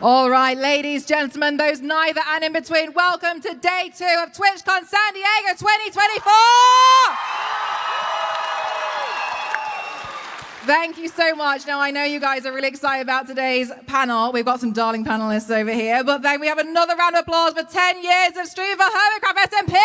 All right, ladies, gentlemen, those neither and in between, welcome to day 2 of TwitchCon San Diego 2024! Thank you so much. Now, I know you guys are really excited about today's panel. We've got some darling panelists over here, but then we have another round of applause for 10 years of stream for Hermitcraft SMP!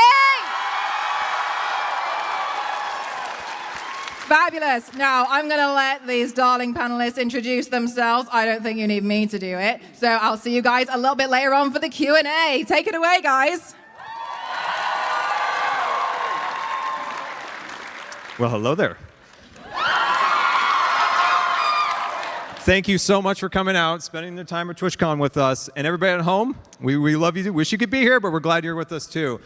Fabulous. Now, I'm going to let these darling panelists introduce themselves. I don't think you need me to do it. So I'll see you guys a little bit later on for the Q&A. Take it away, guys. Well, hello there. Thank you so much for coming out, spending the time at TwitchCon with us. And everybody at home, we love you. Wish you could be here, but we're glad you're with us too.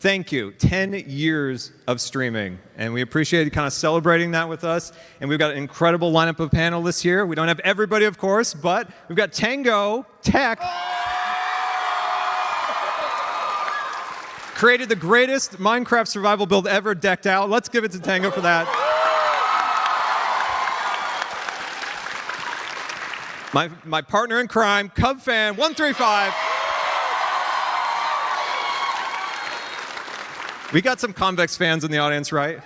Thank you. 10 years of streaming. And we appreciate you kind of celebrating that with us. And we've got an incredible lineup of panelists here. We don't have everybody, of course, but we've got Tango Tech. Created the greatest Minecraft survival build ever, decked out. Let's give it to Tango for that. My partner in crime, Cub fan 135. We got some Convex fans in the audience, right?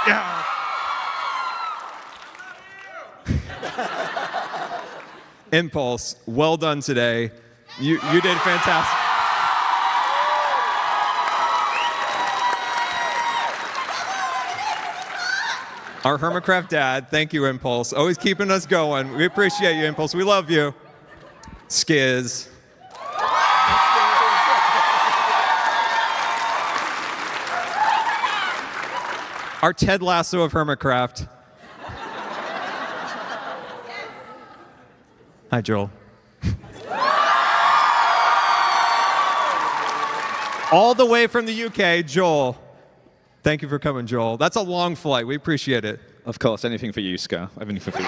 Yeah. Impulse, well done today. You did fantastic. Our Hermitcraft dad, thank you, Impulse. Always keeping us going. We appreciate you, Impulse. We love you. Skiz. Our Ted Lasso of Hermitcraft. Hi, Joel. All the way from the UK, Joel. Thank you for coming, Joel. That's a long flight. We appreciate it. Of course, anything for you, Ska. Anything for you.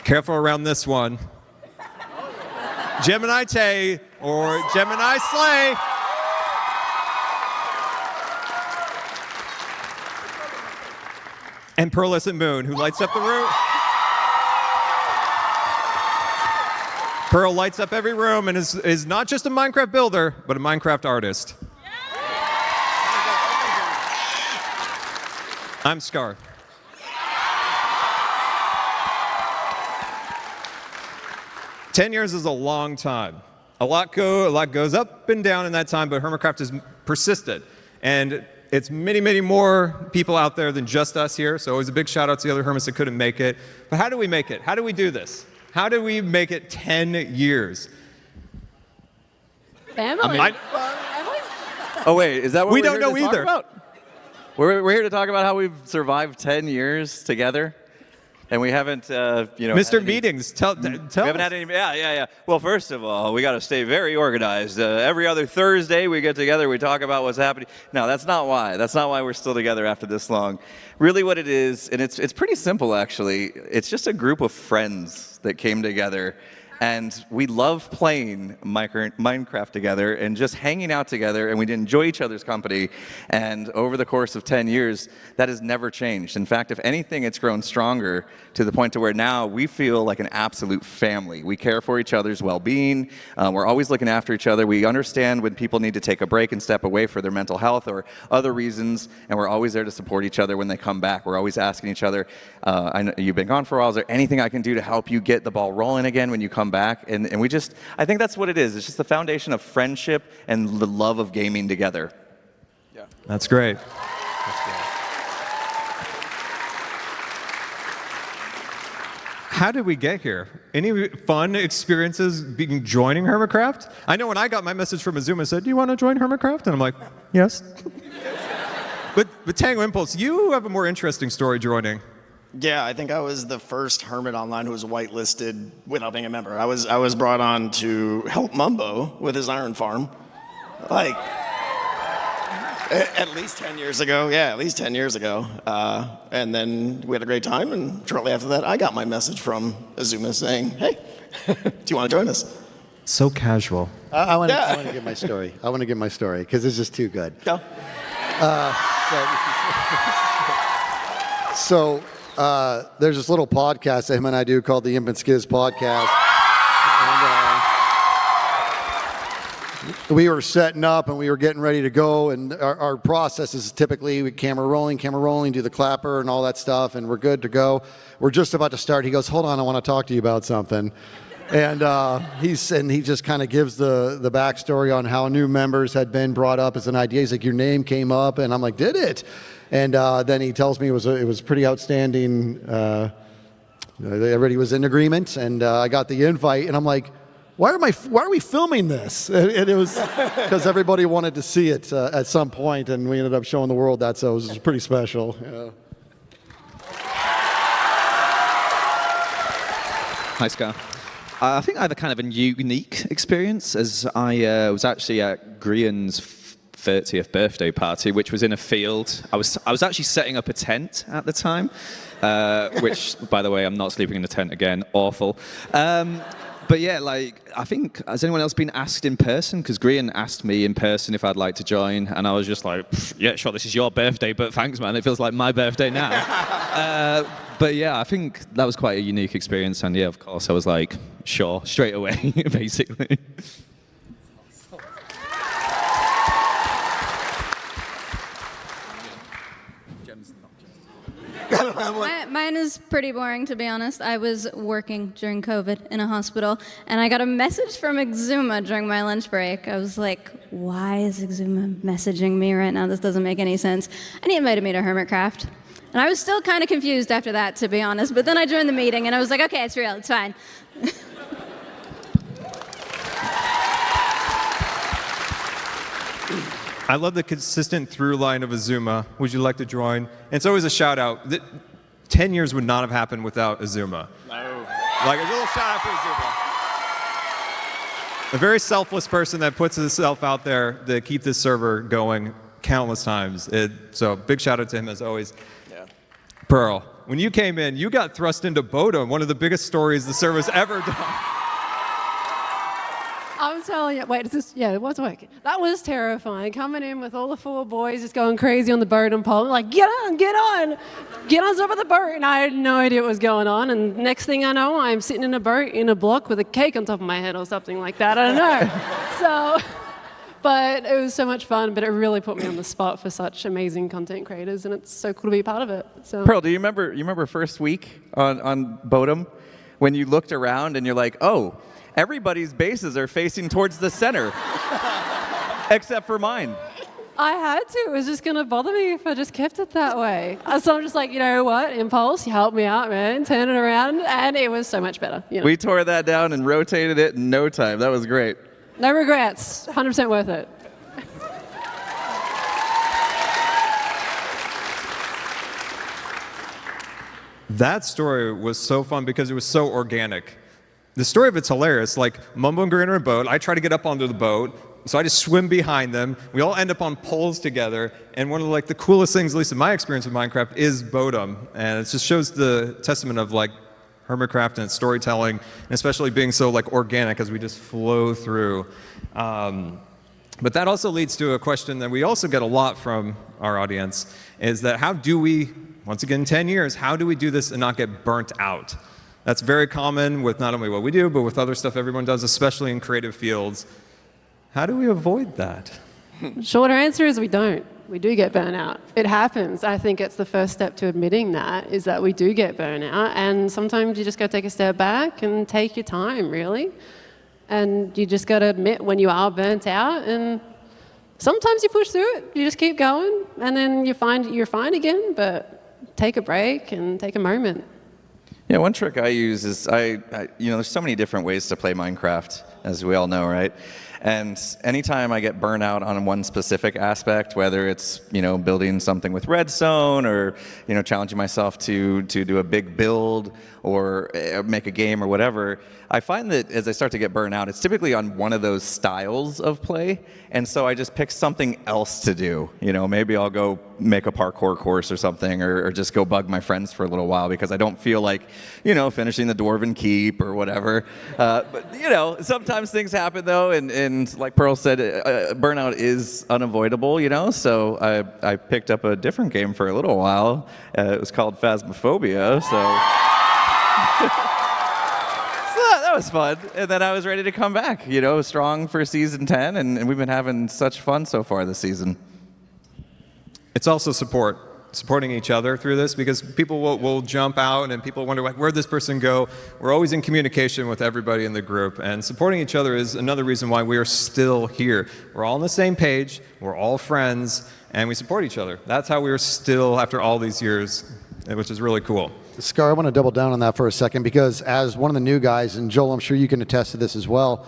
Careful around this one. Gemini Tay or Gemini Slay. And Pearlescent Moon, who lights up the room. Pearl lights up every room and is not just a Minecraft builder, but a Minecraft artist. I'm Scar. Ten years is a long time. A lot goes up and down in that time, but Hermitcraft has persisted. And it's many, many more people out there than just us here, so always a big shout out to the other Hermits that couldn't make it. But how do we make it? How do we do this? How do we make it 10 years? Family. Oh, wait, is that what we we're don't here know to talk either. About? We're here to talk about how we've survived 10 years together, and we haven't, Mr. Meetings, tell we haven't had any. Yeah. Well, first of all, we got to stay very organized. Every other Thursday we get together, we talk about what's happening. No, that's not why. That's not why we're still together after this long. Really, what it is, and it's pretty simple actually. It's just a group of friends that came together. And we love playing Minecraft together and just hanging out together, and we enjoy each other's company. And over the course of 10 years, that has never changed. In fact, if anything, it's grown stronger to the point to where now we feel like an absolute family. We care for each other's well-being. We're always looking after each other. We understand when people need to take a break and step away for their mental health or other reasons, and we're always there to support each other when they come back. We're always asking each other, I know you've been gone for a while. Is there anything I can do to help you get the ball rolling again when you come back? And I think that's what it is. It's just the foundation of friendship and the love of gaming together. Yeah. That's great. How did we get here? Any fun experiences joining Hermitcraft? I know when I got my message from Azuma, said, do you want to join Hermitcraft? And I'm like, yes. But Tango Impulse, you have a more interesting story joining. Yeah, I think I was the first Hermit online who was whitelisted without being a member. I was brought on to help Mumbo with his iron farm, like at least 10 years ago. Yeah, at least 10 years ago. And then we had a great time, and shortly after that, I got my message from Azuma saying, "Hey, do you want to join us?" So casual. I want to give my story. I want to give my story because it's just too good. Go. So There's this little podcast that him and I do called the Imp and Skiz podcast. And, we were setting up and we were getting ready to go, and our process is typically camera rolling, do the clapper and all that stuff, and we're good to go. We're just about to start. He goes, hold on, I want to talk to you about something. And he just kind of gives the backstory on how new members had been brought up as an idea. He's like, your name came up, and I'm like, did it? And then he tells me it was pretty outstanding. Everybody was in agreement, and I got the invite, and I'm like, why are we filming this? And it was because everybody wanted to see it at some point, and we ended up showing the world that, so it was pretty special. Yeah. Hi, Scar. I think I had a kind of a unique experience, as I was actually at Grian's 30th birthday party, which was in a field. I was actually setting up a tent at the time, which, by the way, I'm not sleeping in a tent again. Awful. But yeah, like, I think, has anyone else been asked in person? Because Grian asked me in person if I'd like to join, and I was just like, yeah, sure, this is your birthday, but thanks, man. It feels like my birthday now. But yeah, I think that was quite a unique experience, and yeah, of course, I was like, sure, straight away, basically. Mine is pretty boring, to be honest. I was working during COVID in a hospital, and I got a message from Exuma during my lunch break. I was like, why is Exuma messaging me right now? This doesn't make any sense. And he invited me to Hermitcraft. And I was still kind of confused after that, to be honest. But then I joined the meeting, and I was like, okay, it's real. It's fine. I love the consistent through line of Azuma. Would you like to join? And it's always a shout out. 10 years would not have happened without Azuma. No. Like a little shout out for Azuma. A very selfless person that puts himself out there to keep this server going countless times. So big shout out to him as always. Yeah. Pearl, when you came in, you got thrust into Bodega, one of the biggest stories the server's ever done. I'm telling you, wait, it was working. That was terrifying. Coming in with all the 4 boys just going crazy on the boat and pole. Like, get on top of the boat. And I had no idea what was going on. And next thing I know, I'm sitting in a boat in a block with a cake on top of my head or something like that. I don't know. But it was so much fun, but it really put me on the spot for such amazing content creators, and it's so cool to be a part of it. So. Pearl, do you remember first week on Bodega when you looked around and you're like, oh, everybody's bases are facing towards the center, except for mine. I had to. It was just going to bother me if I just kept it that way. So I'm just like, you know what, Impulse, you helped me out, man. Turn it around, and it was so much better. You know? We tore that down and rotated it in no time. That was great. No regrets. 100% worth it. That story was so fun because it was so organic. The story of it's hilarious. Like, Mumbo and Grin are in a boat. I try to get up onto the boat, so I just swim behind them. We all end up on poles together. And one of the coolest things, at least in my experience with Minecraft, is Bodega. And it just shows the testament of Hermitcraft and its storytelling, and especially being so organic as we just flow through. But that also leads to a question that we also get a lot from our audience, is that how do we, once again, 10 years, how do we do this and not get burnt out? That's very common with not only what we do, but with other stuff everyone does, especially in creative fields. How do we avoid that? Shorter answer is we don't. We do get burnout. It happens. I think it's the first step to admitting that, is that we do get burnout. And sometimes you just got to take a step back and take your time, really. And you just got to admit when you are burnt out. And sometimes you push through it. You just keep going. And then you find you're fine again. But take a break and take a moment. Yeah, one trick I use is there's so many different ways to play Minecraft, as we all know, right? And anytime I get burnout on one specific aspect, whether it's building something with redstone or challenging myself to do a big build or make a game or whatever, I find that as I start to get burnt out, it's typically on one of those styles of play, and so I just pick something else to do. Maybe I'll go make a parkour course or something, or just go bug my friends for a little while because I don't feel like finishing the Dwarven Keep or whatever. But sometimes things happen though, and and like Pearl said, burnout is unavoidable, you know. So I picked up a different game for a little while. It was called Phasmophobia. So that was fun. And then I was ready to come back, you know, strong for season 10, and we've been having such fun so far this season. It's also supporting each other through this, because people will jump out and people wonder, like, where'd this person go? We're always in communication with everybody in the group, and supporting each other is another reason why we are still here. We're all on the same page, we're all friends, and we support each other. That's how we are still, after all these years, which is really cool. Scar, I want to double down on that for a second, because as one of the new guys, and Joel, I'm sure you can attest to this as well,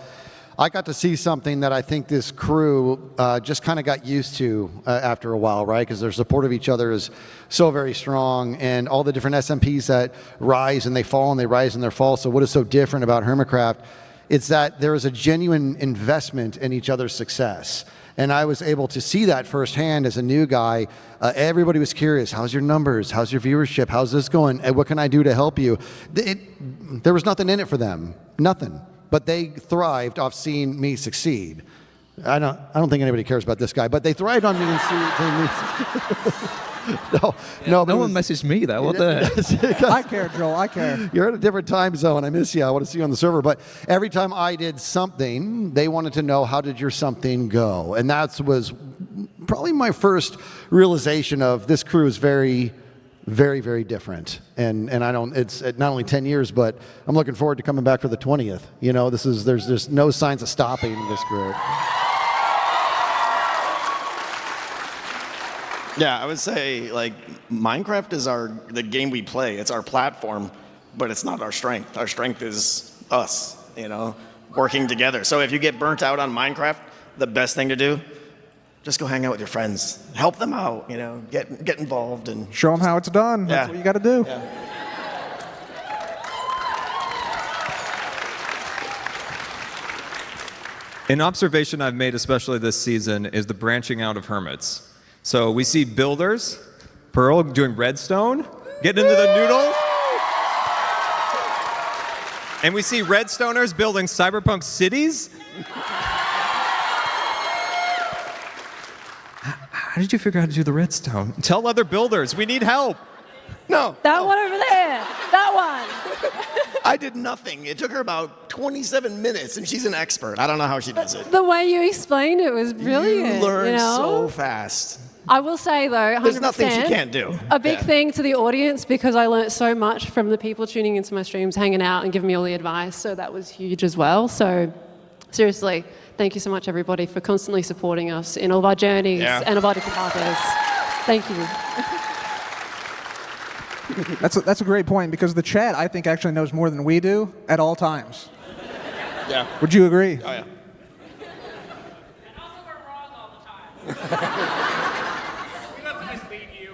I got to see something that I think this crew just kind of got used to after a while, right? Because their support of each other is so very strong, and all the different SMPs that rise and they fall and they rise and they fall. So what is so different about Hermitcraft? It's that there is a genuine investment in each other's success. And I was able to see that firsthand as a new guy. Everybody was curious, how's your numbers? How's your viewership? How's this going? And what can I do to help you? There was nothing in it for them, nothing. But they thrived off seeing me succeed. I don't think anybody cares about this guy, but they thrived on me and seeing me. No one messaged me though. What the? I care, Joel. I care. You're at a different time zone. I miss you. I want to see you on the server. But every time I did something, they wanted to know, how did your something go? And that was probably my first realization of this crew is very, very, very different. And it's not only 10 years, but I'm looking forward to coming back for the 20th. You know, there's just no signs of stopping this group. Yeah, I would say, like, Minecraft is the game we play. It's our platform, but it's not our strength. Our strength is us, you know, working together. So if you get burnt out on Minecraft, the best thing to do, just go hang out with your friends. Help them out, you know, get involved. And show them how it's done. That's what you got to do. Yeah. An observation I've made, especially this season, is the branching out of hermits. So we see builders, Pearl doing redstone, getting into the noodle. And we see redstoners building cyberpunk cities. How did you figure out how to do the redstone? Tell other builders, we need help. No. That one over there. That one. I did nothing. It took her about 27 minutes, and she's an expert. I don't know how she does it. The way you explained it was brilliant. You learn know? so fast. I will say, though, 100%, There's nothing she can't do. A big thing to the audience, because I learned so much from the people tuning into my streams, hanging out and giving me all the advice. So that was huge as well. So seriously, thank you so much, everybody, for constantly supporting us in all of our journeys and of our different pathways. Thank you. That's a great point, because the chat, I think, actually knows more than we do at all times. Yeah. Would you agree? Oh, yeah. And also we're wrong all the time. We love to mislead you.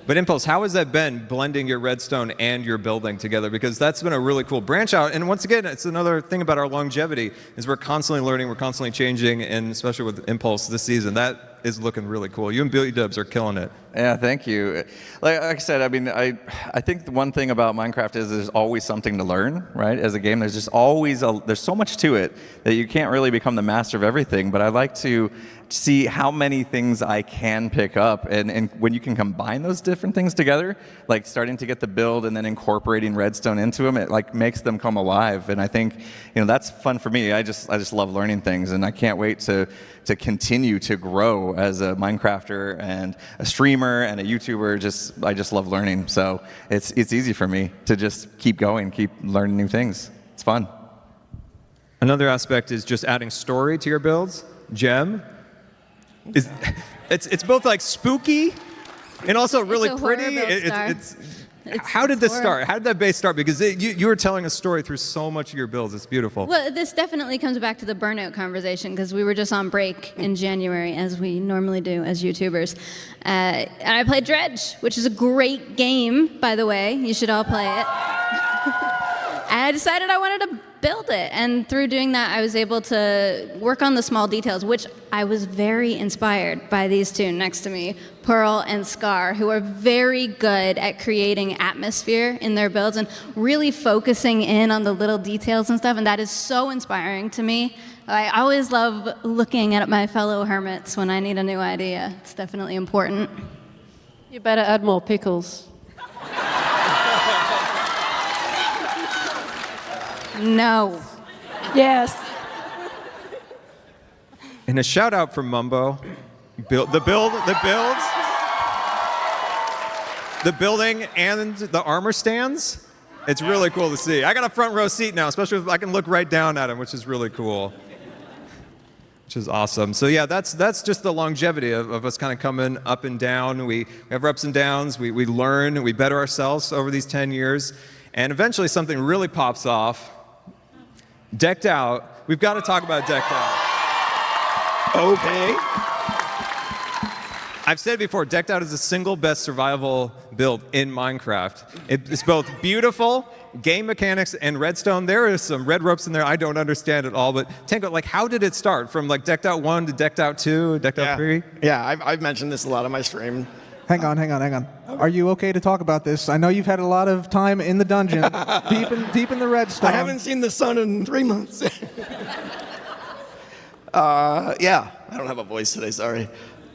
But Impulse, how has that been, blending your redstone and your building together? Because that's been a really cool branch out. And once again, it's another thing about our longevity, is we're constantly learning, we're constantly changing, and especially with Impulse this season, that is looking really cool. You and Billy Dubs are killing it. Yeah, thank you. Like I said, I mean, I think the one thing about Minecraft is there's always something to learn, right? As a game, there's just always there's so much to it that you can't really become the master of everything. But I like to see how many things I can pick up, and when you can combine those different things together, like starting to get the build and then incorporating redstone into them, it like makes them come alive. And I think, you know, that's fun for me. I just love learning things, and I can't wait to continue to grow as a Minecrafter and a streamer and a YouTuber. I just love learning. So it's easy for me to just keep going, keep learning new things. It's fun. Another aspect is just adding story to your builds. Gem. It's both like spooky and also really It's a horror pretty. build, How did this start? How did that base start? Because you were telling a story through so much of your builds. It's beautiful. Well, this definitely comes back to the burnout conversation, because we were just on break in January, as we normally do as YouTubers. And I played Dredge, which is a great game, by the way. You should all play it. And I decided I wanted to build it. And through doing that, I was able to work on the small details, which I was very inspired by these two next to me, Pearl and Scar, who are very good at creating atmosphere in their builds and really focusing in on the little details and stuff. And that is so inspiring to me. I always love looking at my fellow hermits when I need a new idea. It's definitely important. You better add more pickles. No. Yes. And a shout out from Mumbo. The building and the armor stands. It's really cool to see. I got a front row seat now, especially if I can look right down at him, which is really cool. Which is awesome. So yeah, that's just the longevity of us kind of coming up and down. We have ups and downs. We learn. We better ourselves over these 10 years. And eventually something really pops off. Decked Out. We've got to talk about Decked Out. Okay. I've said it before, Decked Out is the single best survival build in Minecraft. It's both beautiful, game mechanics, and redstone. There is some red ropes in there I don't understand at all, but Tango, like, how did it start? From like Decked Out 1 to Decked Out 2, Decked Out 3? Yeah, I've mentioned this a lot on my stream. Hang on. Are you okay to talk about this? I know you've had a lot of time in the dungeon, deep in the redstone. I haven't seen the sun in 3 months. Yeah, I don't have a voice today, sorry.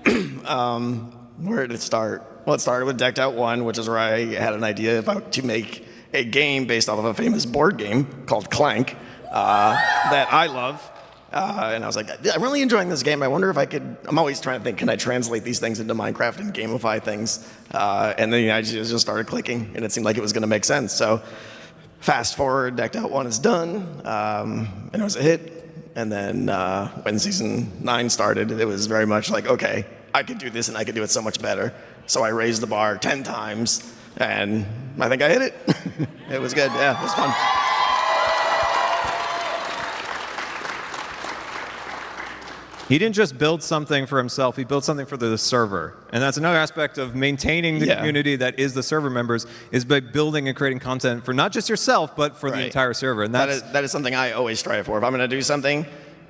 Where did it start? Well, it started with Decked Out 1, which is where I had an idea about to make a game based off of a famous board game called Clank that I love. And I was like, I'm really enjoying this game. I wonder if I could, I'm always trying to think, can I translate these things into Minecraft and gamify things? And then I just started clicking, and it seemed like it was going to make sense. So fast forward, Decked Out 1 is done, and it was a hit. And then when season 9 started, it was very much like, okay, I could do this and I could do it so much better. So I raised the bar 10 times, and I think I hit it. It was good, yeah, it was fun. He didn't just build something for himself, he built something for the server. And that's another aspect of maintaining the community that is the server members, is by building and creating content for not just yourself, but for the entire server. And that is something I always strive for. If I'm going to do something,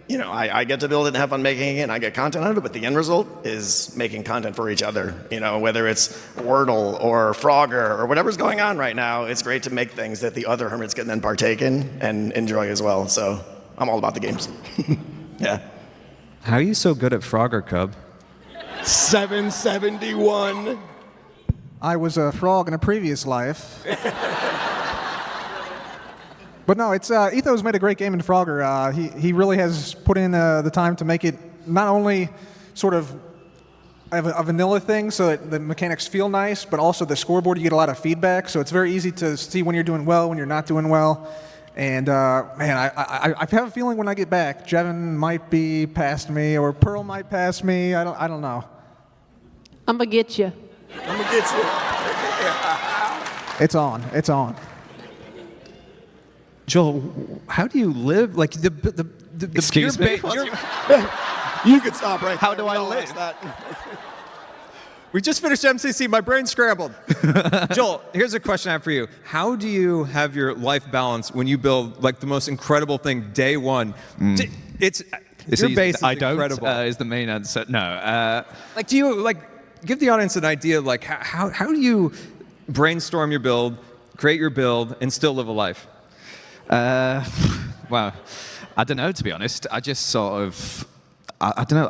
you know, I get to build it and have fun making it, and I get content out of it, but the end result is making content for each other. You know, whether it's Wordle or Frogger or whatever's going on right now, it's great to make things that the other hermits can then partake in and enjoy as well. So I'm all about the games. Yeah. How are you so good at Frogger, Cub? 771. I was a frog in a previous life. But no, it's Etho's made a great game in Frogger. He really has put in the time to make it not only sort of a vanilla thing so that the mechanics feel nice, but also the scoreboard, you get a lot of feedback, so it's very easy to see when you're doing well, when you're not doing well. And man, I have a feeling when I get back, Jevin might be past me, or Pearl might pass me. I don't know. I'm gonna get you. I'm gonna get you. It's on. It's on. Joel, how do you live? Like the Excuse me? You could stop right How there. do I We all live? asked that. We just finished MCC. My brain scrambled. Joel, here's a question I have for you. How do you have your life balance when you build like the most incredible thing day one? It's your easy. base is I don't, incredible. is the main answer. No. Like, do you like give the audience an idea of like how do you brainstorm your build, create your build, and still live a life? Well, I don't know, to be honest. I just sort of, I don't know.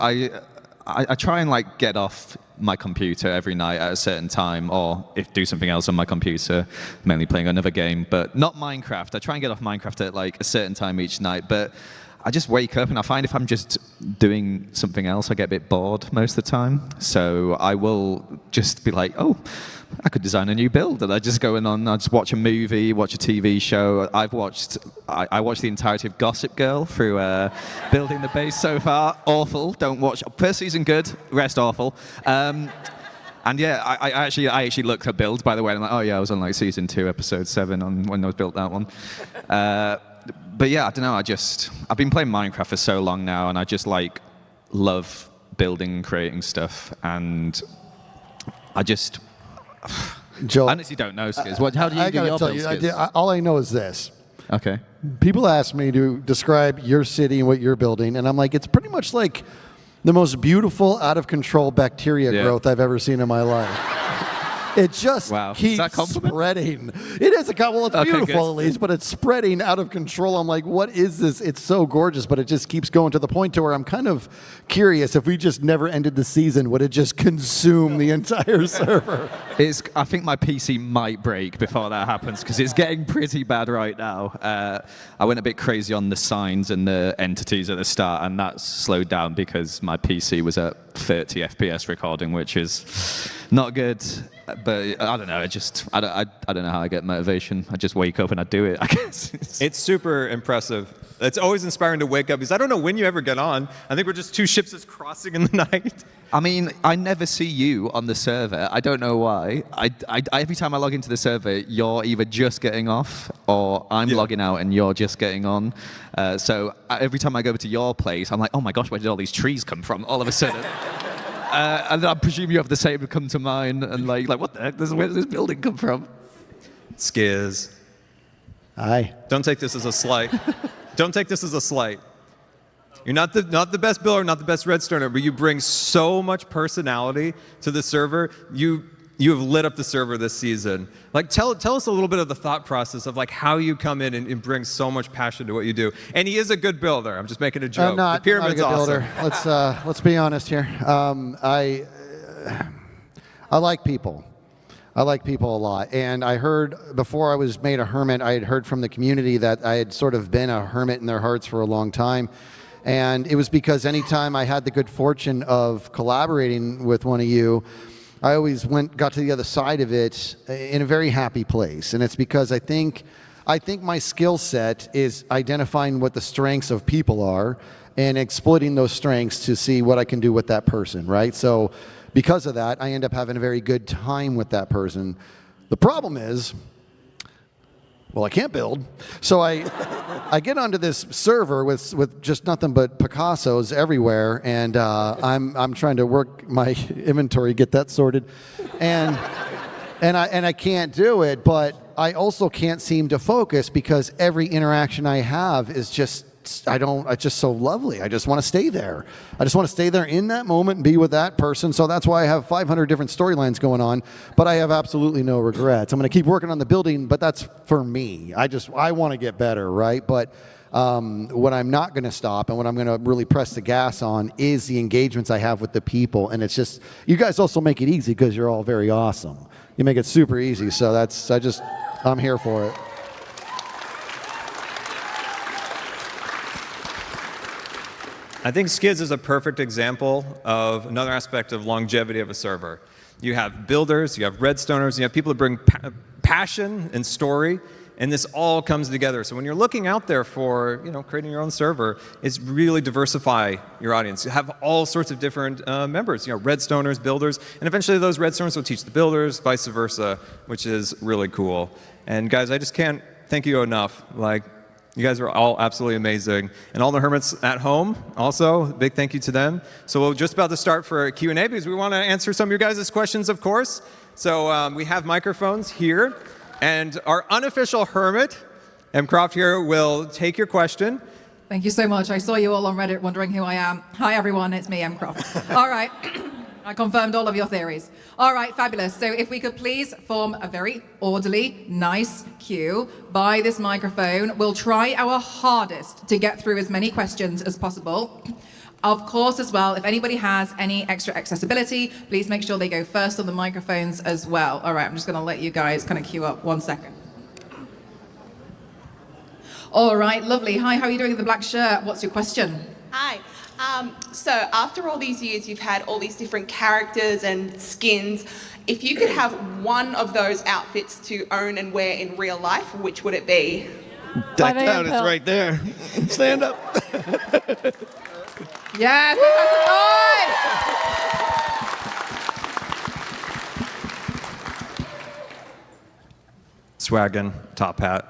I try and like get off my computer every night at a certain time, or do something else on my computer, mainly playing another game, but not Minecraft. I try and get off Minecraft at like a certain time each night, but I just wake up and I find if I'm just doing something else, I get a bit bored most of the time. So I will just be like, oh, I could design a new build. And I just go in on, I just watch a movie, watch a TV show. I watched the entirety of Gossip Girl through building the base so far. Awful. Don't watch. First season good, rest awful. And yeah, I actually looked at builds, by the way. And I'm like, oh yeah, I was on like season 2, episode 7 on when I was built that one. But yeah, I don't know. I've been playing Minecraft for so long now, and I just like love building and creating stuff. And I Joel, honestly don't know, Skiz. How do you do your build, Skiz? all I know is this. Okay. People ask me to describe your city and what you're building, and I'm like, it's pretty much like the most beautiful, out of control bacteria growth I've ever seen in my life. It just keeps spreading. It is well, it's beautiful at least, but it's spreading out of control. I'm like, what is this? It's so gorgeous, but it just keeps going to the point to where I'm kind of curious if we just never ended the season, would it just consume the entire server? I think my PC might break before that happens because it's getting pretty bad right now. I went a bit crazy on the signs and the entities at the start, and that slowed down because my PC was at 30 FPS recording, which is not good. But I don't know. I don't know how I get motivation. I just wake up and I do it, I guess. It's super impressive. It's always inspiring to wake up because I don't know when you ever get on. I think we're just two ships that's crossing in the night. I mean, I never see you on the server. I don't know why. Every time I log into the server, you're either just getting off or I'm logging out and you're just getting on. So every time I go to your place, I'm like, oh my gosh, where did all these trees come from all of a sudden? And I presume you have the same come to mine, and like what the heck? Where did this building come from? Skiz. Hi. Don't take this as a slight. Don't take this as a slight. You're not the best builder, not the best redstoner, but you bring so much personality to the server. You have lit up the server this season. Like, tell us a little bit of the thought process of like how you come in and bring so much passion to what you do. And he is a good builder. I'm just making a joke. I'm not, the pyramid's not a good awesome. builder. Let's be honest here. I like people. I like people a lot. And I heard, before I was made a hermit, I had heard from the community that I had sort of been a hermit in their hearts for a long time. And it was because anytime I had the good fortune of collaborating with one of you, I always got to the other side of it in a very happy place. And it's because I think my skill set is identifying what the strengths of people are and exploiting those strengths to see what I can do with that person, right? So because of that, I end up having a very good time with that person. The problem is, well, I can't build. So I get onto this server with just nothing but Picassos everywhere, and I'm trying to work my inventory, get that sorted, and I can't do it. But I also can't seem to focus because every interaction I have is just it's just so lovely. I just want to stay there. I just want to stay there in that moment and be with that person. So that's why I have 500 different storylines going on, but I have absolutely no regrets. I'm going to keep working on the building, but that's for me. I want to get better, right? But what I'm not going to stop and what I'm going to really press the gas on is the engagements I have with the people. And it's just, you guys also make it easy because you're all very awesome. You make it super easy. So I'm here for it. I think Skiz is a perfect example of another aspect of longevity of a server. You have builders, you have redstoners, you have people that bring passion and story, and this all comes together. So when you're looking out there for creating your own server, it's really diversify your audience. You have all sorts of different members, redstoners, builders, and eventually those redstoners will teach the builders, vice versa, which is really cool. And guys, I just can't thank you enough. You guys are all absolutely amazing. And all the hermits at home, also, big thank you to them. So we're just about to start for a Q&A because we want to answer some of your guys' questions, of course. So we have microphones here. And our unofficial hermit, Hermitcraft here, will take your question. Thank you so much. I saw you all on Reddit wondering who I am. Hi, everyone. It's me, Hermitcraft. All right. I confirmed all of your theories. All right, fabulous. So if we could please form a very orderly, nice queue by this microphone, we'll try our hardest to get through as many questions as possible. Of course, as well, if anybody has any extra accessibility, please make sure they go first on the microphones as well. All right, I'm just going to let you guys kind of queue up 1 second. All right, lovely. Hi, how are you doing in the black shirt? What's your question? Hi. So after all these years, you've had all these different characters and skins. If you could have one of those outfits to own and wear in real life, which would it be? Decked out, it's right there. Stand up. Yes, that's Swaggin', top hat.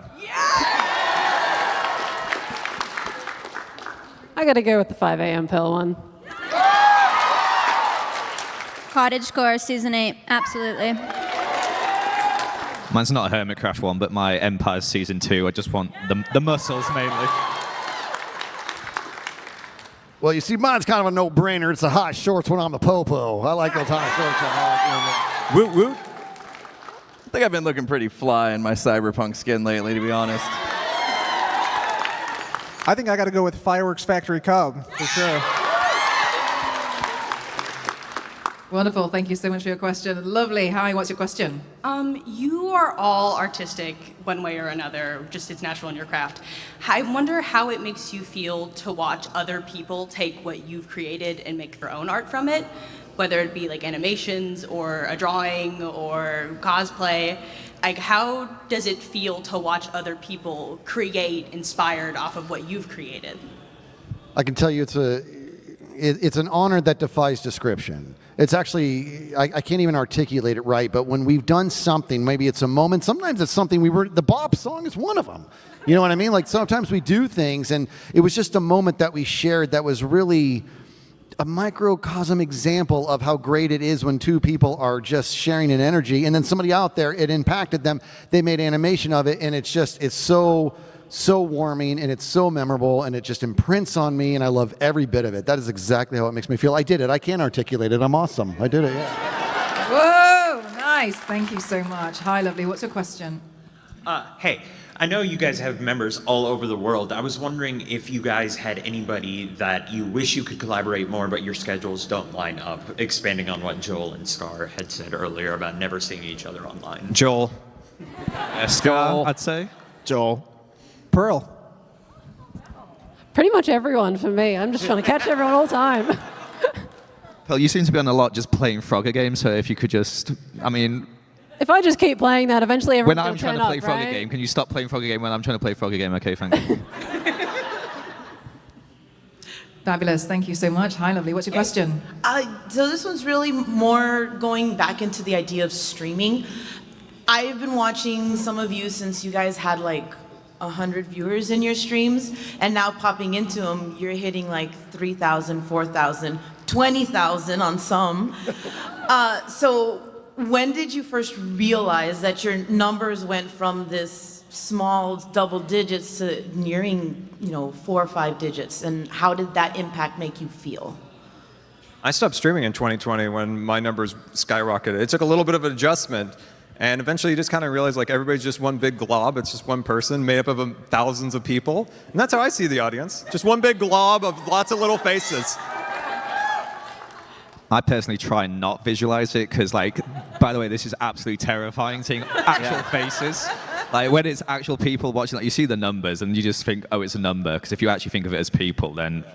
I got to go with the 5 a.m. pill one. Cottagecore, Season 8, absolutely. Mine's not a Hermitcraft one, but my Empire Season 2. I just want the muscles mainly. Well, you see, mine's kind of a no-brainer. It's the hot shorts when I'm the popo. I like those hot shorts. Woot woot. I think I've been looking pretty fly in my cyberpunk skin lately, to be honest. I think I got to go with Fireworks Factory Cub, for sure. Wonderful. Thank you so much for your question. Lovely. Hi, what's your question? You are all artistic one way or another, just it's natural in your craft. I wonder how it makes you feel to watch other people take what you've created and make their own art from it, whether it be like animations or a drawing or cosplay. Like, how does it feel to watch other people create inspired off of what you've created? I can tell you it's an honor that defies description. It's actually, I can't even articulate it right, but when we've done something, maybe it's a moment, sometimes it's something the Bob song is one of them. You know what I mean? Like sometimes we do things and it was just a moment that we shared that was really a microcosm example of how great it is when two people are just sharing an energy and then somebody out there, it impacted them, they made animation of it and it's so warming and it's so memorable and it just imprints on me and I love every bit of it. That is exactly how it makes me feel. I did it. I can't articulate it. I'm awesome. I did it, yeah. Whoa, nice. Thank you so much. Hi, lovely. What's your question? Hey, I know you guys have members all over the world. I was wondering if you guys had anybody that you wish you could collaborate more, but your schedules don't line up, expanding on what Joel and Scar had said earlier about never seeing each other online. Joel. Scar, I'd say. Joel. Pearl. Pretty much everyone for me. I'm just trying to catch everyone all the time. Pearl, you seem to be on a lot just playing Frogger games, so if you could just, I mean... If I just keep playing that, eventually everyone When will I'm trying turn to play up, Frogger right? game, can you stop playing Frogger game when I'm trying to play Frogger game? Okay, thank you. Fabulous. Thank you so much. Hi, lovely. What's your question? So this one's really more going back into the idea of streaming. I've been watching some of you since you guys had like 100 viewers in your streams, and now popping into them, you're hitting like 3,000, 4,000, 20,000 on some. So when did you first realize that your numbers went from this small double digits to nearing, 4 or 5 digits, and how did that impact make you feel? I stopped streaming in 2020 when my numbers skyrocketed. It took a little bit of an adjustment. And eventually you just kind of realize like everybody's just one big glob. It's just one person made up of thousands of people. And that's how I see the audience. Just one big glob of lots of little faces. I personally try and not visualize it because, like, by the way, this is absolutely terrifying seeing actual faces. Like, when it's actual people watching, like, you see the numbers and you just think, oh, it's a number. Because if you actually think of it as people, then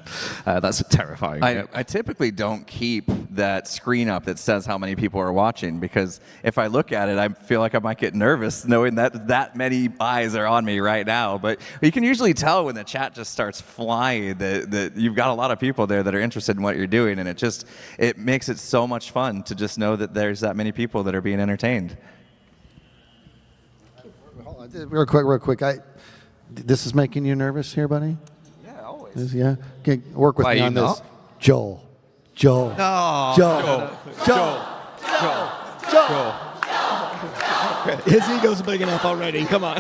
that's terrifying. I typically don't keep that screen up that says how many people are watching because if I look at it, I feel like I might get nervous knowing that many eyes are on me right now. But you can usually tell when the chat just starts flying that you've got a lot of people there that are interested in what you're doing, and it makes it so much fun to just know that there's that many people that are being entertained. Real quick. This is making you nervous here, buddy? Yeah, always. Yeah? Okay, work with Why me are on you this. not? Joel. His ego's big enough already. Come on.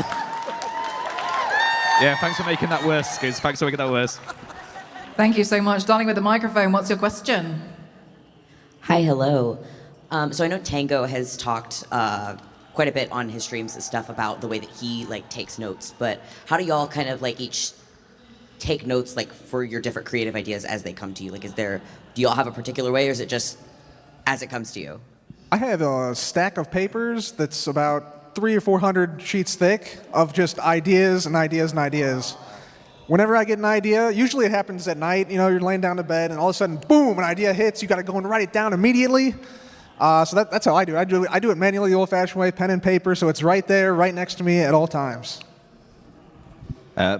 Yeah, thanks for making that worse, Skiz. Thanks for making that worse. Thank you so much. Darling with the microphone, what's your question? Hi, hello. So I know Tango has talked quite a bit on his streams and stuff about the way that he takes notes, but how do y'all kind of each take notes for your different creative ideas as they come to you? Do y'all have a particular way, or is it just as it comes to you? I have a stack of papers that's about 300 or 400 sheets thick of just ideas and ideas and ideas. Whenever I get an idea, usually it happens at night, you're laying down to bed and all of a sudden, boom, an idea hits, you got to go and write it down immediately. So that's how I do it. I do it manually, the old-fashioned way, pen and paper, so it's right there, right next to me at all times.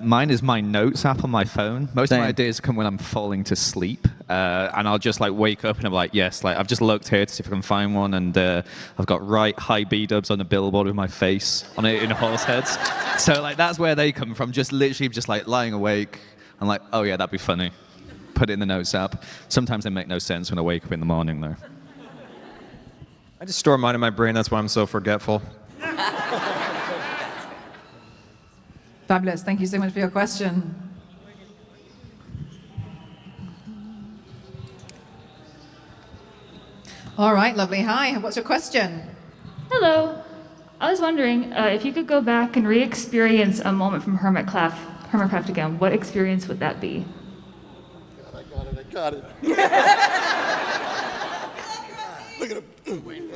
Mine is my notes app on my phone. Most of my ideas come when I'm falling to sleep, and I'll just wake up and I'm like, yes, I've just looked here to see if I can find one, and I've got high B-dubs on a billboard with my face on it in horse heads. So that's where they come from. Just literally lying awake. I'm like, oh yeah, that'd be funny. Put it in the notes app. Sometimes they make no sense when I wake up in the morning though. I just store mine in my brain. That's why I'm so forgetful. Fabulous. Thank you so much for your question. All right, lovely. Hi, what's your question? Hello. I was wondering if you could go back and re-experience a moment from Hermitcraft again, what experience would that be? I got it. Look at him.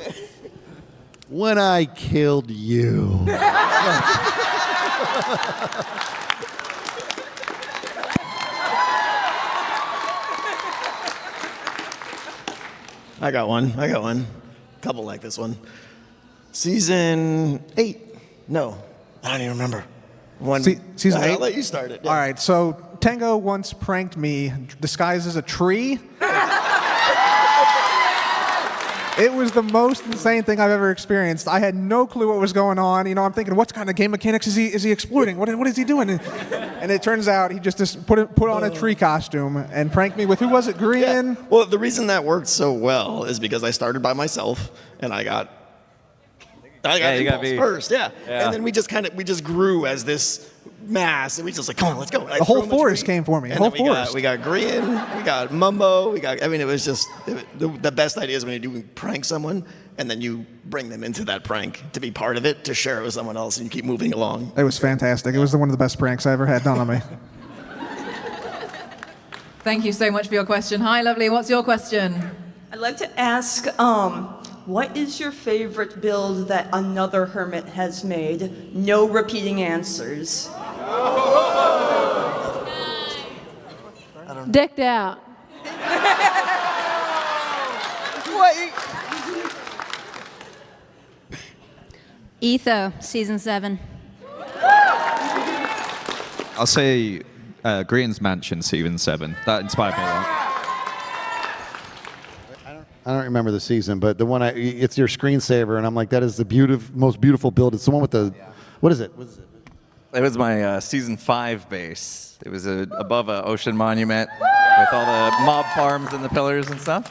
When I killed you. I got one. Couple like this one. Season 8. No, I don't even remember. Season 8? I'll let you start it. All right, so Tango once pranked me disguised as a tree. It was the most insane thing I've ever experienced. I had no clue what was going on. You know, I'm thinking, what kind of game mechanics is he exploiting? What is he doing? And it turns out he just put on a tree costume and pranked me with, who was it, Grian? Yeah. Well, the reason that worked so well is because I started by myself and I got impulse first, yeah. And then we just grew as this mass, and we just like, come on, let's go. The whole forest came for me. And the whole then forest. We got Grian, we got Mumbo, it was just the best idea is when you do prank someone, and then you bring them into that prank to be part of it, to share it with someone else, and you keep moving along. It was fantastic. It was one of the best pranks I ever had done on me. Thank you so much for your question. Hi, lovely. What's your question? I'd like to ask, what is your favorite build that another hermit has made? No repeating answers. Decked out. Etho, season 7. I'll say Grian's Mansion, season 7. That inspired me a lot. I don't remember the season, but the one it's your screensaver, and I'm like, that is the most beautiful build. It's the one with the, what is it? It was my season 5 base. It was above an ocean monument with all the mob farms and the pillars and stuff.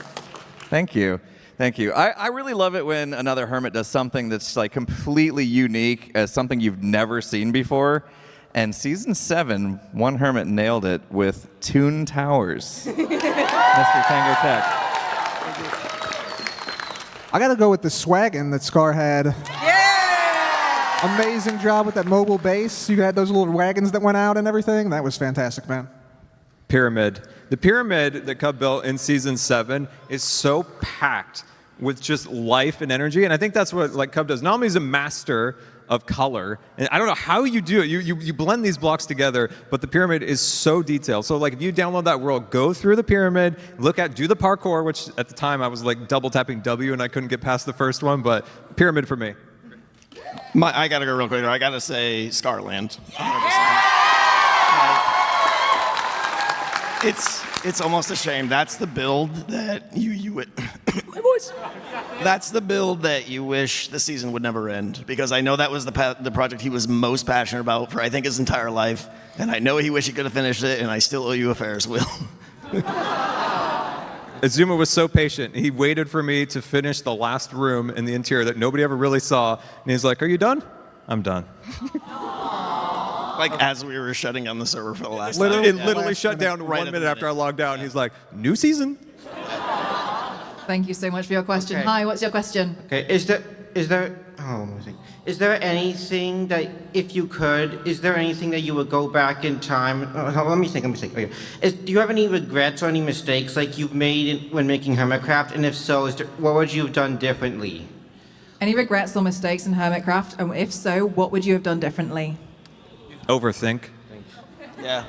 Thank you. I really love it when another hermit does something that's like completely unique, as something you've never seen before. And season 7, one hermit nailed it with Toon Towers. Mr. Tango Tech. I got to go with the swaggin' that Scar had. Yeah! Amazing job with that mobile base. You had those little wagons that went out and everything. That was fantastic, man. Pyramid. The pyramid that Cub built in season 7 is so packed with just life and energy, and I think that's what Cub does. Not only is a master of color, and I don't know how you do it. You blend these blocks together, but the pyramid is so detailed. So if you download that world, go through the pyramid, do the parkour, which at the time I was like double tapping W and I couldn't get past the first one, but pyramid for me. I gotta go real quick. I gotta say Scarland. 100%. It's almost a shame. That's the build that you would. My voice. That's the build that you wish the season would never end, because I know that was the project he was most passionate about for I think his entire life, and I know he wished he could have finished it, and I still owe you a Ferris wheel. Azuma was so patient. He waited for me to finish the last room in the interior that nobody ever really saw, and he's like, "Are you done?" "I'm done." Like as we were shutting down the server for the last It time. literally shut down right 1 minute after I logged out, and he's like, "New season." Thank you so much for your question. Okay. Hi, what's your question? Okay, is there anything that, if you could, is there anything that you would go back in time? Let me think. Okay. Do you have any regrets or any mistakes like you've made when making Hermitcraft? And if so, what would you have done differently? Any regrets or mistakes in Hermitcraft? And if so, what would you have done differently? Overthink. Yeah.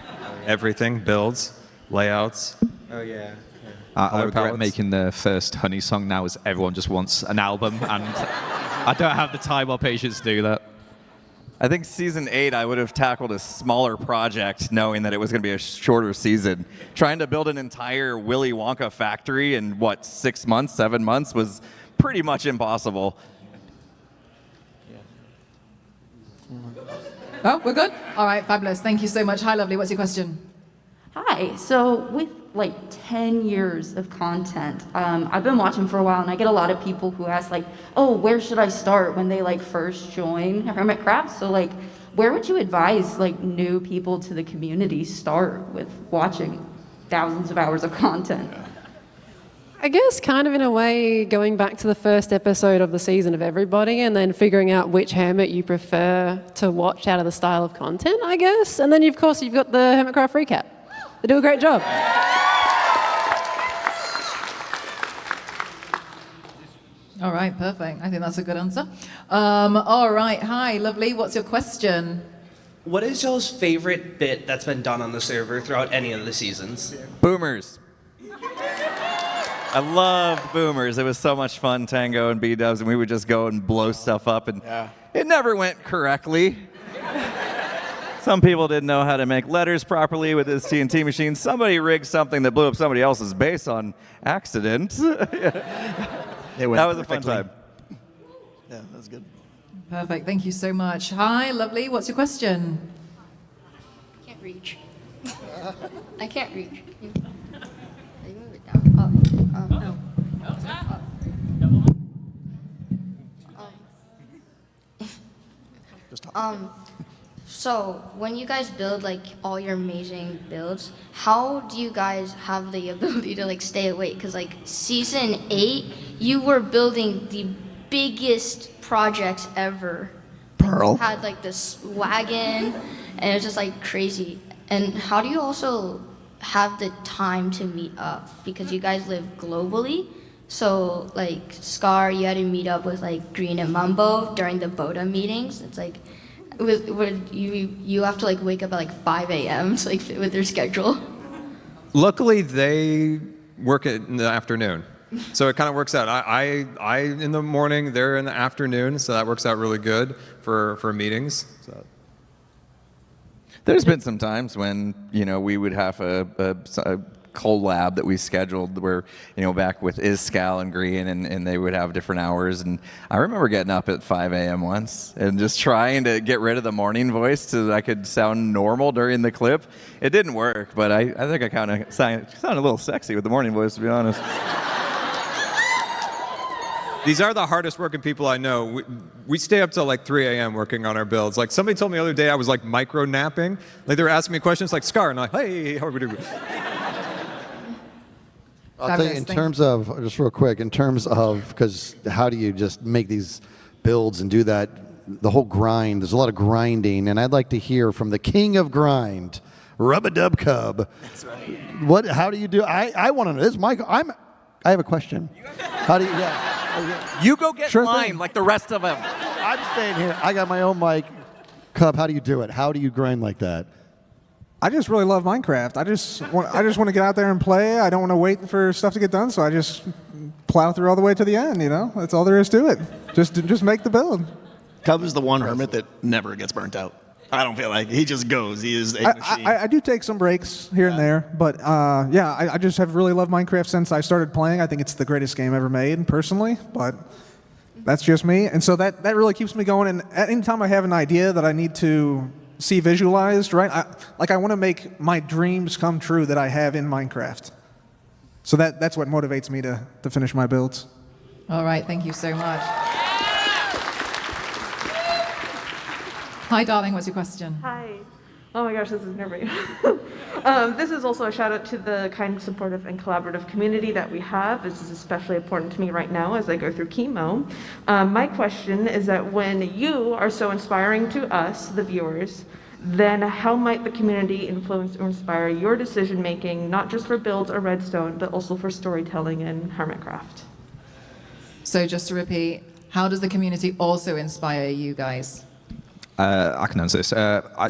Everything, builds, layouts. Oh, yeah. I regret making the first Honey song now, as everyone just wants an album, and I don't have the time or patience to do that. I think season 8, I would have tackled a smaller project knowing that it was going to be a shorter season. Trying to build an entire Willy Wonka factory in, 6 months, 7 months was pretty much impossible. Oh, we're good? All right, fabulous. Thank you so much. Hi, lovely. What's your question? Hi. So with 10 years of content, I've been watching for a while, and I get a lot of people who ask oh, where should I start when they first join Hermitcraft? So where would you advise like new people to the community start with watching thousands of hours of content? I guess kind of in a way going back to the first episode of the season of everybody and then figuring out which Hermit you prefer to watch out of the style of content, I guess. And then, of course, you've got the Hermitcraft recap. They do a great job. All right, perfect. I think that's a good answer. All right, hi, lovely. What's your question? What is y'all's favorite bit that's been done on the server throughout any of the seasons? Boomers. I loved Boomers. It was so much fun, Tango and B-Dubs, and we would just go and blow stuff up, and it never went correctly. Some people didn't know how to make letters properly with this TNT machine. Somebody rigged something that blew up somebody else's base on accident. That was a fun time. Yeah, that was good. Perfect. Thank you so much. Hi, lovely. What's your question? I can't reach. I can't reach. You move it down. So when you guys build like all your amazing builds, how do you guys have the ability to like stay awake? Because like season 8, you were building the biggest projects ever. Pearl. You had like this wagon, and it was just like crazy. And how do you also have the time to meet up? Because you guys live globally. So like Scar, you had to meet up with like Green and Mumbo during the Boda meetings. It's like, would you have to like wake up at like 5 a.m. to like fit with their schedule? Luckily, they work in the afternoon, so it kind of works out. I in the morning, they're in the afternoon, so that works out really good for meetings. So. There's been some times when, we would have a collab that we scheduled where, back with Iscal and Green, and they would have different hours. And I remember getting up at 5 a.m. once and just trying to get rid of the morning voice so that I could sound normal during the clip. It didn't work, but I think I kind of sounded a little sexy with the morning voice, to be honest. These are the hardest working people I know. We stay up till like 3 a.m. working on our builds. Like somebody told me the other day I was like micro napping. Like they were asking me questions like Scar, and I'm like, hey, how are we doing? I'll tell you, in terms of, just real quick, in terms of, because how do you just make these builds and do that, the whole grind, there's a lot of grinding, and I'd like to hear from the king of grind, Rub-a-Dub Cub. That's right. How do you do, I want to know, this is Michael, I have a question. How do you, You go get Sure mine thing. like the rest of them. I'm staying here. I got my own mic. Cub, how do you do it? How do you grind like that? I just really love Minecraft. I just want to get out there and play. I don't want to wait for stuff to get done, so I just plow through all the way to the end. That's all there is to it. Just make the build. Cub is the one hermit that never gets burnt out. I don't feel like he just goes. He is a machine. I do take some breaks here and there, but I just have really loved Minecraft since I started playing. I think it's the greatest game ever made, personally, but that's just me. And so that really keeps me going. And anytime I have an idea that I need to see visualized, right? I want to make my dreams come true that I have in Minecraft. So that's what motivates me to finish my builds. All right, thank you so much. Hi, darling, what's your question? Hi. Oh my gosh, this is nerve-wracking. This is also a shout out to the kind, supportive, and collaborative community that we have. This is especially important to me right now as I go through chemo. My question is that when you are so inspiring to us, the viewers, then how might the community influence or inspire your decision making, not just for builds or redstone, but also for storytelling in Hermitcraft? So just to repeat, how does the community also inspire you guys? I can answer this.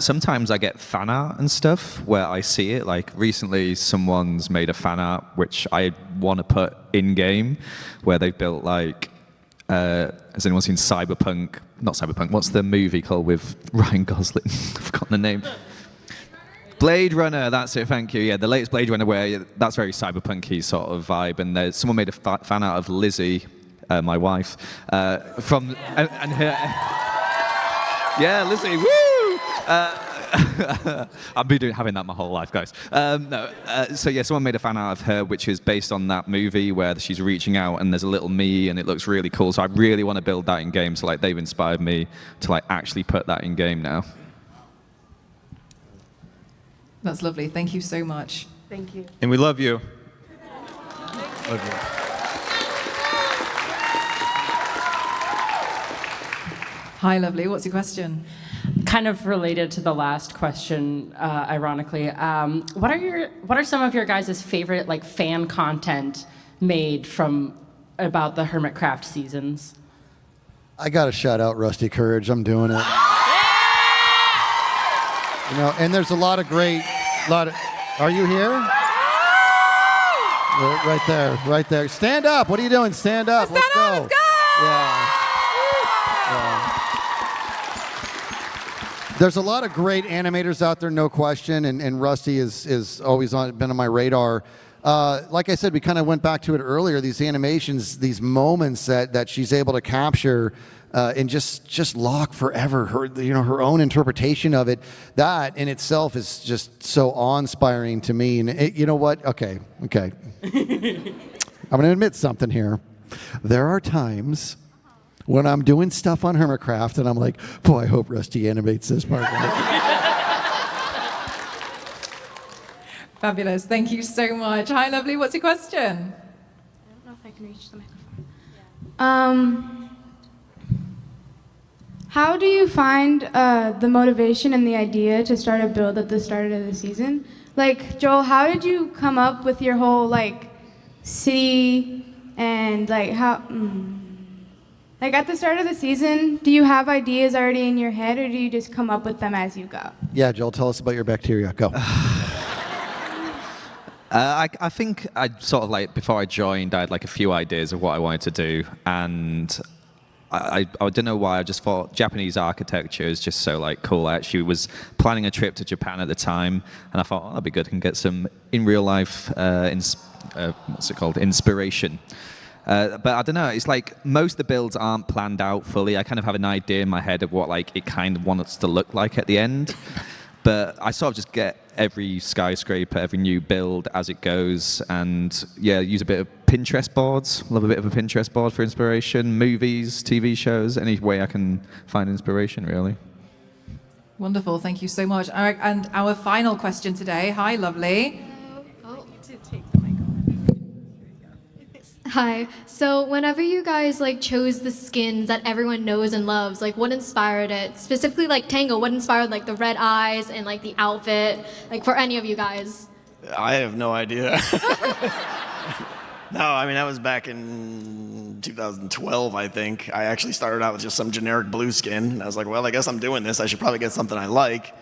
Sometimes I get fan art and stuff where I see it. Like recently, someone's made a fan art which I want to put in game, where they've built like. Has anyone seen Cyberpunk? Not Cyberpunk. What's the movie called with Ryan Gosling? I've forgotten the name. Blade Runner. That's it. Thank you. Yeah, the latest Blade Runner, where that's very cyberpunky sort of vibe. And someone made a fan art of Lizzie, my wife, from and her. Yeah, Lizzie, woo! I've been having that my whole life, guys. So yeah, someone made a fan art of her, which is based on that movie where she's reaching out and there's a little me and it looks really cool. So I really want to build that in game. So like they've inspired me to like actually put that in game now. That's lovely. Thank you so much. Thank you. And we love you. Love you. Hi, lovely. What's your question? Kind of related to the last question, ironically. What are some of your guys' favorite like fan content made from about the Hermitcraft seasons? I got to shout out Rusty Courage. I'm doing it. You know, and there's a lot of great, are you here? Right there. Stand up. What are you doing? Stand up. Let's go. Let's go. Yeah. There's a lot of great animators out there, no question, and Rusty is always been on my radar. Like I said, we kind of went back to it earlier. These animations, these moments that she's able to capture and just lock forever. Her own interpretation of it. That in itself is just so awe-inspiring to me. And you know what? Okay. I'm going to admit something here. There are times when I'm doing stuff on Hermitcraft and I'm like, boy, I hope Rusty animates this part. Fabulous. Thank you so much. Hi, lovely. What's your question? I don't know if I can reach the microphone. How do you find the motivation and the idea to start a build at the start of the season? Like, Joel, how did you come up with your whole, like, city and, like, how... Like, at the start of the season, do you have ideas already in your head, or do you just come up with them as you go? Yeah, Joel, tell us about your bacteria. Go. I think I sort of like, before I joined, I had like a few ideas of what I wanted to do, and I don't know why, I just thought Japanese architecture is just so like cool. I actually was planning a trip to Japan at the time, and I thought, that'd be good, I can get some in real life, inspiration. But I don't know, it's like most of the builds aren't planned out fully. I kind of have an idea in my head of what like it kind of wants to look like at the end. But I sort of just get every skyscraper, every new build as it goes, and yeah, use a bit of Pinterest boards. Love a bit of a Pinterest board for inspiration. Movies, TV shows, any way I can find inspiration, really. Wonderful. Thank you so much. All right, and our final question today. Hi, lovely. Hi. So whenever you guys like chose the skins that everyone knows and loves, like what inspired it? Specifically like Tango, what inspired like the red eyes and like the outfit, like for any of you guys? I have no idea. No, I mean, that was back in 2012, I think. I actually started out with just some generic blue skin. And I was like, well, I guess I'm doing this. I should probably get something I like.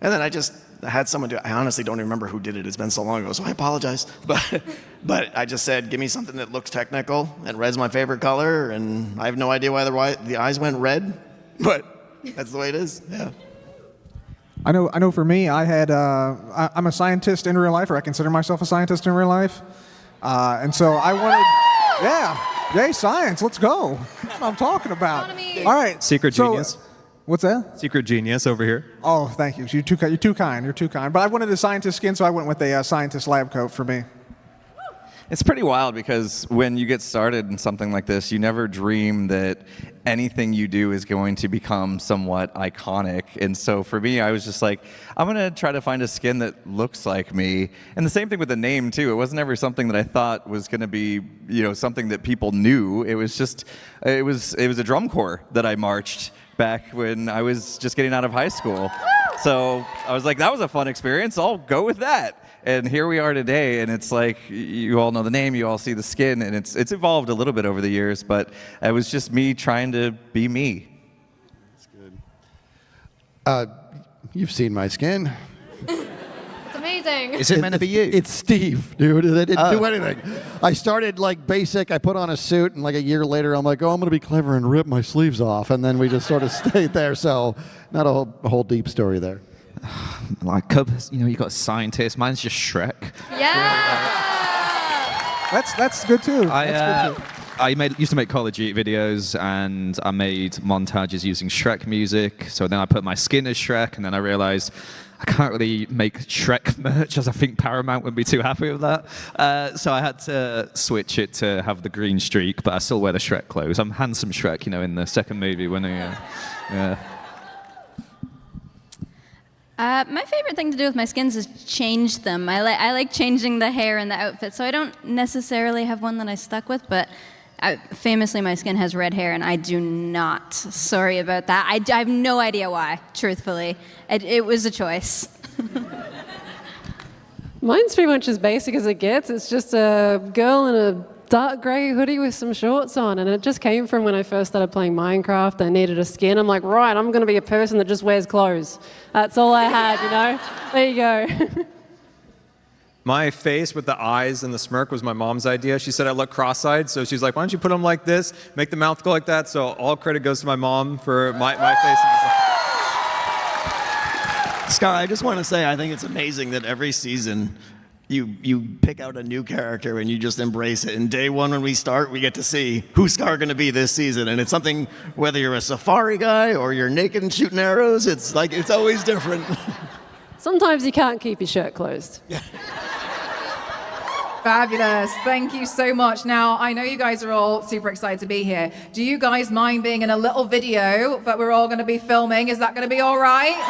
And then I just had someone do it. I honestly don't even remember who did it. It's been so long ago, so I apologize. But I just said, give me something that looks technical, and red's my favorite color, and I have no idea why the eyes went red, but that's the way it is, yeah. I know for me, I'm a scientist in real life, or I consider myself a scientist in real life. And so I wanted, yay, science, let's go. That's what I'm talking about. All right. Secret genius. What's that? Secret genius over here. Oh, thank you. You're too kind. You're too kind. But I wanted a scientist skin, so I went with a scientist lab coat for me. It's pretty wild because when you get started in something like this, you never dream that anything you do is going to become somewhat iconic. And so for me, I was just like, I'm going to try to find a skin that looks like me. And the same thing with the name, too. It wasn't ever something that I thought was going to be, something that people knew. It was just, it was a drum corps that I marched back when I was just getting out of high school. So I was like, that was a fun experience. I'll go with that. And here we are today, and it's like, you all know the name, you all see the skin, and it's evolved a little bit over the years, but it was just me trying to be me. That's good. You've seen my skin. It's amazing. Is it meant to be you? It's Steve, dude. I didn't do anything. I started like basic. I put on a suit, and like a year later, I'm like, I'm going to be clever and rip my sleeves off. And then we just sort of stayed there. So not a whole deep story there. Like, you got a scientist. Mine's just Shrek. Yeah. That's good too. I used to make Call of Duty videos, and I made montages using Shrek music. So then I put my skin as Shrek, and then I realized I can't really make Shrek merch, as I think Paramount would be too happy with that. So I had to switch it to have the green streak, but I still wear the Shrek clothes. I'm handsome Shrek, in the second movie when he. Yeah. My favorite thing to do with my skins is change them. I like changing the hair and the outfit, so I don't necessarily have one that I stuck with, but famously my skin has red hair, and I do not. Sorry about that. I have no idea why, truthfully. It was a choice. Mine's pretty much as basic as it gets. It's just a girl in a dark grey hoodie with some shorts on, and it just came from when I first started playing Minecraft. I needed a skin. I'm like, right, I'm going to be a person that just wears clothes. That's all I had, you know? There you go. My face with the eyes and the smirk was my mom's idea. She said I look cross-eyed, so she's like, why don't you put them like this, make the mouth go like that? So all credit goes to my mom for my face. Scar, I just want to say I think it's amazing that every season you pick out a new character and you just embrace it. And day one when we start, we get to see who's Scar going to be this season. And it's something, whether you're a safari guy or you're naked and shooting arrows, it's always different. Sometimes you can't keep your shirt closed. Fabulous. Thank you so much. Now, I know you guys are all super excited to be here. Do you guys mind being in a little video that we're all going to be filming? Is that going to be all right?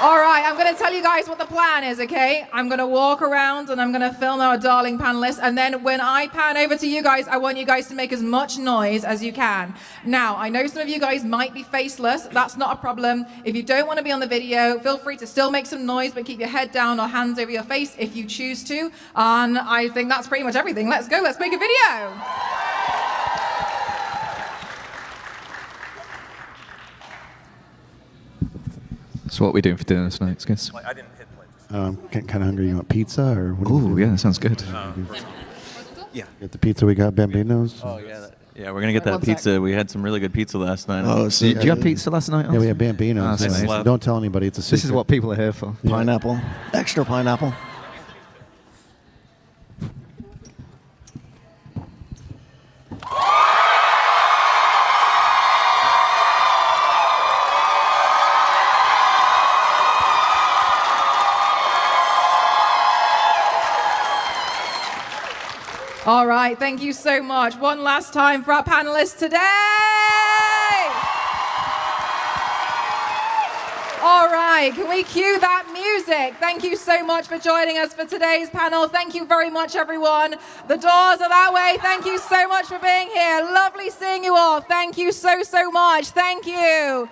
All right, I'm going to tell you guys what the plan is, okay? I'm going to walk around and I'm going to film our darling panelists. And then when I pan over to you guys, I want you guys to make as much noise as you can. Now, I know some of you guys might be faceless. That's not a problem. If you don't want to be on the video, feel free to still make some noise, but keep your head down or hands over your face if you choose to. And I think that's pretty much everything. Let's go. Let's make a video. So what are we doing for dinner tonight, guys? I didn't hit play. Getting kind of hungry. You want pizza or what? Oh, yeah, that sounds good. Yeah. Get the pizza we got, Bambinos. Oh, yeah. Yeah, we're going to get that pizza. We had some really good pizza last night. Oh, so Did you have pizza last night? Yeah, we had Bambinos. nice. Don't tell anybody. It's a secret. This is what people are here for. Pineapple. Extra pineapple. All right, thank you so much. One last time for our panelists today. All right, can we cue that music? Thank you so much for joining us for today's panel. Thank you very much, everyone. The doors are that way. Thank you so much for being here. Lovely seeing you all. Thank you so much. Thank you.